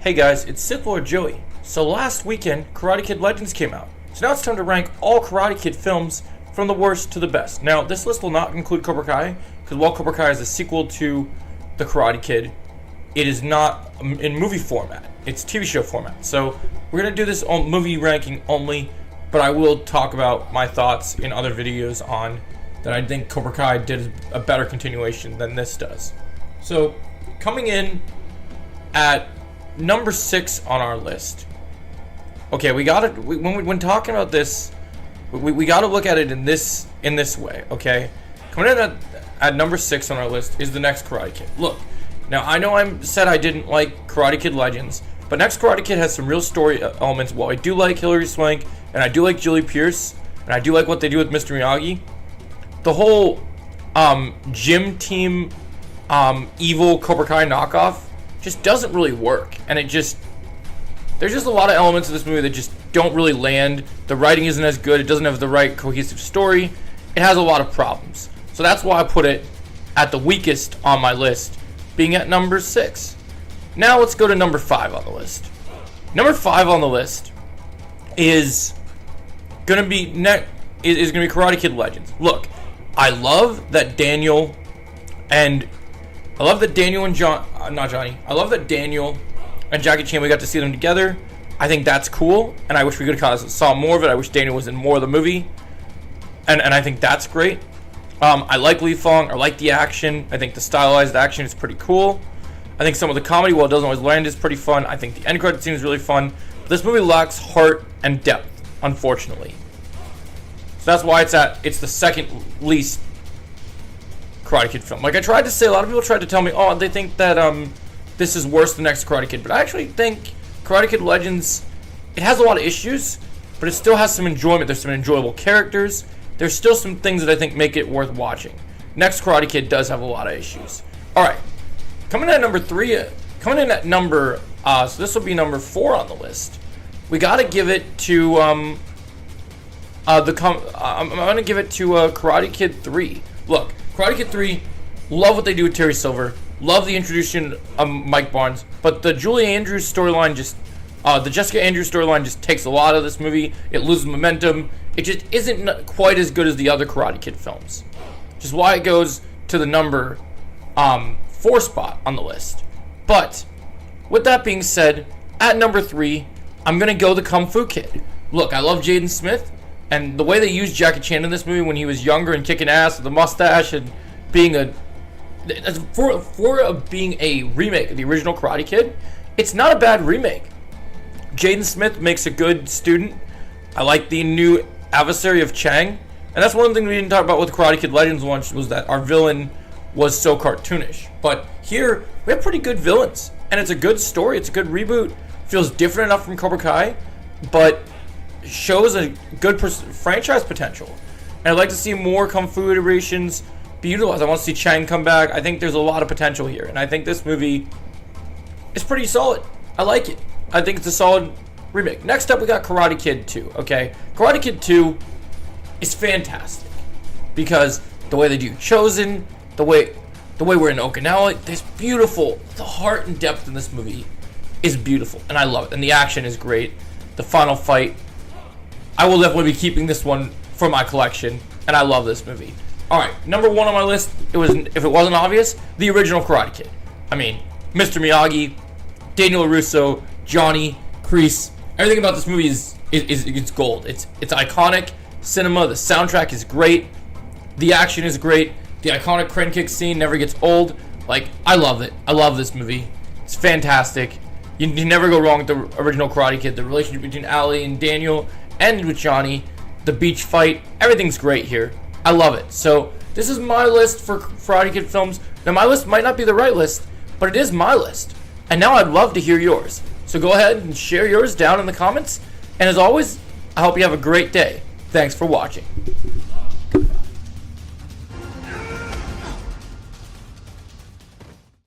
Hey guys, it's Sith Lord Joey. So last weekend, Karate Kid Legends came out. So now it's time to rank all Karate Kid films from the worst to the best. Now, this list will not include Cobra Kai, because while Cobra Kai is a sequel to The Karate Kid, it is not in movie format. It's TV show format. So we're going to do this on movie ranking only, but I will talk about my thoughts in other videos on that I think Cobra Kai did a better continuation than this does. So, coming in at number 6 on our list. Okay, when talking about this, we got to look at it in this way. Okay, coming in at number 6 on our list is the next Karate Kid. Look, now I know I said I didn't like Karate Kid Legends, but next Karate Kid has some real story elements. While I do like Hilary Swank and I do like Julie Pierce and I do like what they do with Mr. Miyagi, the whole gym team evil Cobra Kai knockoff just doesn't really work, and there's just a lot of elements of this movie that just don't really land. The writing isn't as good. It doesn't have the right cohesive story. It has a lot of problems. So that's why I put it at the weakest on my list, being at number 6. Now let's go to number 5 on the list. Number 5 on the list is gonna be Karate Kid Legends. Look, I love that Daniel and Daniel and Jackie Chan, we got to see them together. I think that's cool, and I wish we could have saw more of it. I wish Daniel was in more of the movie, and I think that's great. I like Li Fong. I like the action. I think the stylized action is pretty cool. I think some of the comedy, while it doesn't always land, is pretty fun. I think the end credit scene is really fun. But this movie lacks heart and depth, unfortunately. So that's why it's the second least Karate Kid film. Like I tried to say, a lot of people tried to tell me, oh, they think that this is worse than the next Karate Kid, but I actually think Karate Kid Legends, it has a lot of issues, but it still has some enjoyment. There's some enjoyable characters. There's still some things that I think make it worth watching. Next Karate Kid does have a lot of issues. All right, coming in at number 4 on the list. We got to give it to I'm gonna give it to Karate Kid 3. Look, Karate Kid 3, love what they do with Terry Silver. Love the introduction of Mike Barnes, but the Julie Andrews storyline the Jessica Andrews storyline just takes a lot of this movie. It loses momentum. It just isn't quite as good as the other Karate Kid films. Which is why it goes to the number 4 spot on the list. But, with that being said, at number 3, I'm going to go the Kung Fu Kid. Look, I love Jaden Smith, and the way they used Jackie Chan in this movie when he was younger and kicking ass with the mustache and being being a remake of the original Karate Kid, it's not a bad remake. Jaden Smith makes a good student. I like the new adversary of Chang, and that's one thing we didn't talk about with Karate Kid Legends once, was that our villain was so cartoonish. But here, we have pretty good villains, and it's a good story. It's a good reboot. Feels different enough from Cobra Kai, but shows a good franchise potential. And I'd like to see more Kung Fu iterations be utilized. I want to see Chang come back. I think there's a lot of potential here, and I think this movie is pretty solid. I like it. I think it's a solid remake. Next up, we got Karate Kid 2. Okay, Karate Kid 2 is fantastic because the way they do Chozen, the way we're in Okinawa, this beautiful. The heart and depth in this movie is beautiful, and I love it. And the action is great. The final fight, I will definitely be keeping this one for my collection, and I love this movie. All right, number 1 on my list. If it wasn't obvious, the original Karate Kid. I mean, Mr. Miyagi, Daniel LaRusso, Johnny, Kreese. Everything about this movie is gold. It's iconic cinema. The soundtrack is great. The action is great. The iconic crane kick scene never gets old. Like, I love it. I love this movie. It's fantastic. You never go wrong with the original Karate Kid. The relationship between Ali and Daniel ended with Johnny. The beach fight. Everything's great here. I love it. So, this is my list for Karate Kid films. Now, my list might not be the right list, but it is my list. And now I'd love to hear yours. So go ahead and share yours down in the comments. And as always, I hope you have a great day. Thanks for watching.